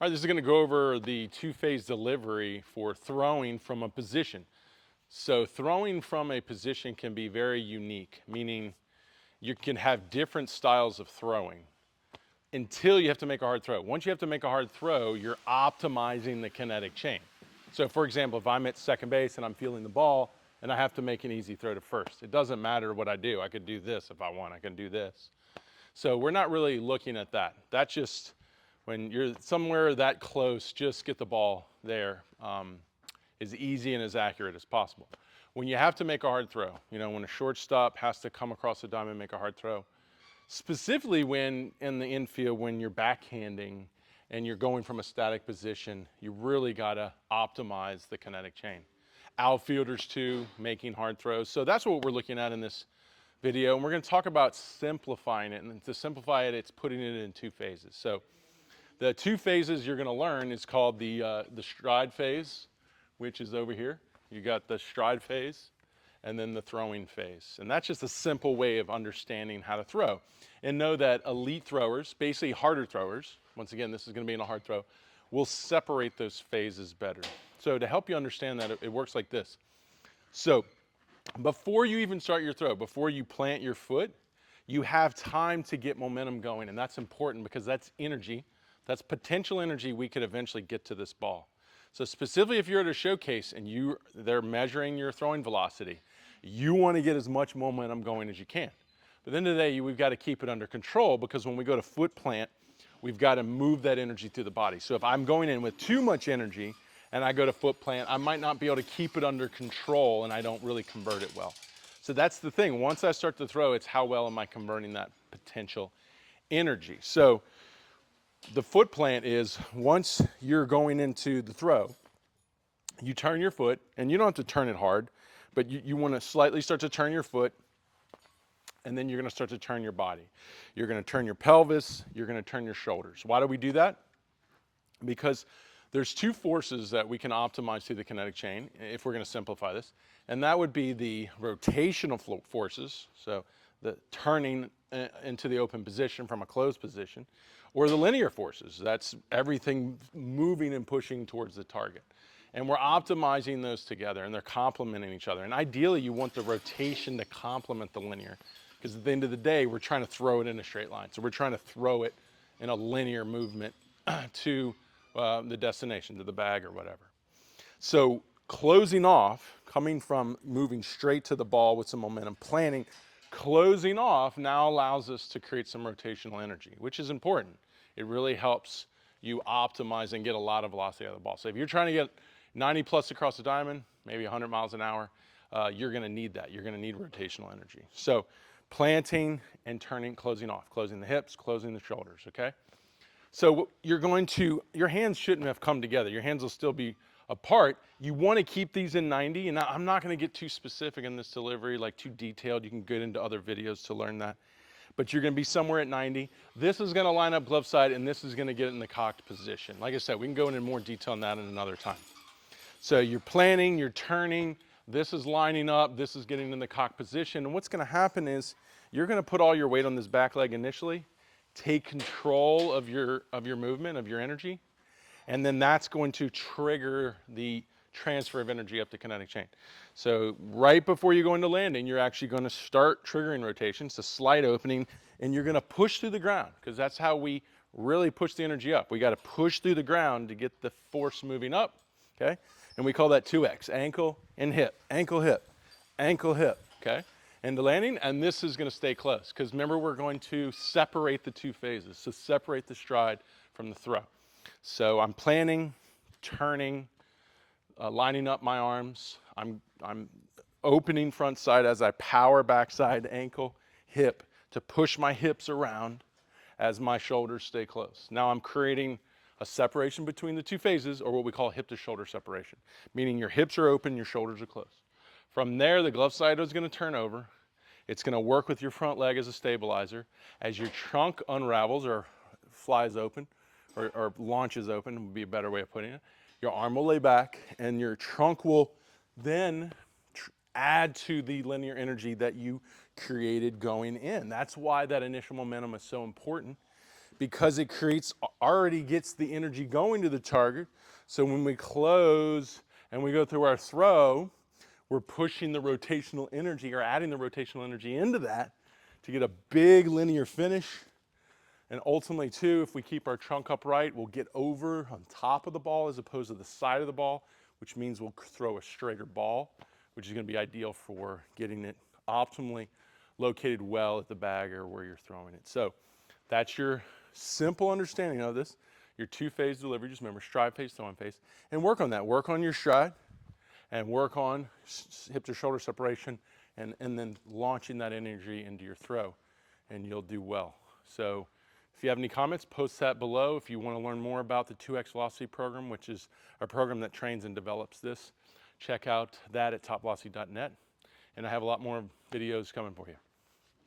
All right, this is going to go over the two-phase delivery for throwing from a position. So throwing from a position can be very unique, meaning you can have different styles of throwing until you have to make a hard throw. Once you have to make a hard throw, you're optimizing the kinetic chain. So for example, if I'm at second base and I'm fielding the ball and I have to make an easy throw to first, it doesn't matter what I do. I could do this if I want, I can do this. So we're not really looking at that. That's just when you're somewhere that close, just get the ball there as easy and as accurate as possible. When you have to make a hard throw, you know, when a shortstop has to come across the diamond and make a hard throw, specifically when in the infield, when you're backhanding and you're going from a static position, you really gotta optimize the kinetic chain. Outfielders too, making hard throws. So that's what we're looking at in this video. And we're gonna talk about simplifying it. And to simplify it, it's putting it in two phases. So the two phases you're gonna learn is called the stride phase, which is over here. You got the stride phase and then the throwing phase. And that's just a simple way of understanding how to throw. And know that elite throwers, basically harder throwers, once again, this is gonna be in a hard throw, will separate those phases better. So to help you understand that, it works like this. So before you even start your throw, before you plant your foot, you have time to get momentum going. And that's important because that's energy. That's potential energy we could eventually get to this ball. So specifically if you're at a showcase and they're measuring your throwing velocity, you want to get as much momentum going as you can. But at the end of the day, we've got to keep it under control because when we go to foot plant, we've got to move that energy through the body. So if I'm going in with too much energy and I go to foot plant, I might not be able to keep it under control and I don't really convert it well. So that's the thing. Once I start to throw, it's how well am I converting that potential energy. So the foot plant is once you're going into the throw, you turn your foot, and you don't have to turn it hard, but you want to slightly start to turn your foot, and then you're going to start to turn your body. You're going to turn your pelvis, you're going to turn your shoulders. Why do we do that? Because there's two forces that we can optimize through the kinetic chain, if we're going to simplify this, and that would be the rotational forces, so the turning into the open position from a closed position, or the linear forces. That's everything moving and pushing towards the target. And we're optimizing those together and they're complementing each other. And ideally you want the rotation to complement the linear because at the end of the day, we're trying to throw it in a straight line. So we're trying to throw it in a linear movement to the destination, to the bag or whatever. So closing off, coming from moving straight to the ball with some momentum, planning, closing off now allows us to create some rotational energy, which is important. It really helps you optimize and get a lot of velocity out of the ball. So if you're trying to get 90 plus across the diamond, maybe 100 miles an hour, you're gonna need that. You're gonna need rotational energy. So planting and turning, closing off, closing the hips, closing the shoulders, okay? So your hands shouldn't have come together. Your hands will still be apart. You want to keep these in 90, and I'm not going to get too specific in this delivery, like too detailed. You can get into other videos to learn that. But you're going to be somewhere at 90. This is going to line up glove side, and this is going to get in the cocked position. Like I said, we can go into more detail on that in another time. So you're planning, you're turning, this is lining up, this is getting in the cocked position. And what's going to happen is you're going to put all your weight on this back leg initially, take control of your movement, of your energy, and then that's going to trigger the transfer of energy up the kinetic chain. So right before you go into landing, you're actually going to start triggering rotations, the slight opening, and you're going to push through the ground because that's how we really push the energy up. We got to push through the ground to get the force moving up, okay? And we call that 2X, ankle and hip, ankle, hip, ankle, hip, okay? And the landing, and this is going to stay close because remember we're going to separate the two phases, so separate the stride from the throw. So I'm planning, turning, lining up my arms. I'm opening front side as I power backside, ankle, hip to push my hips around as my shoulders stay close. Now I'm creating a separation between the two phases, or what we call hip to shoulder separation, meaning your hips are open, your shoulders are closed. From there, the glove side is going to turn over. It's going to work with your front leg as a stabilizer. As your trunk unravels or flies open, or launches open would be a better way of putting it, your arm will lay back and your trunk will then add to the linear energy that you created going in. That's why that initial momentum is so important, because it already gets the energy going to the target. So when we close and we go through our throw, we're pushing the rotational energy or adding the rotational energy into that to get a big linear finish. And ultimately too, if we keep our trunk upright, we'll get over on top of the ball as opposed to the side of the ball, which means we'll throw a straighter ball, which is going to be ideal for getting it optimally located well at the bag or where you're throwing it. So that's your simple understanding of this. Your two-phase delivery, just remember stride phase, throwing phase, and work on that. Work on your stride and work on hip to shoulder separation and then launching that energy into your throw, and you'll do well. So if you have any comments, post that below. If you want to learn more about the 2X Velocity Program, which is a program that trains and develops this, check out that at topvelocity.net. And I have a lot more videos coming for you.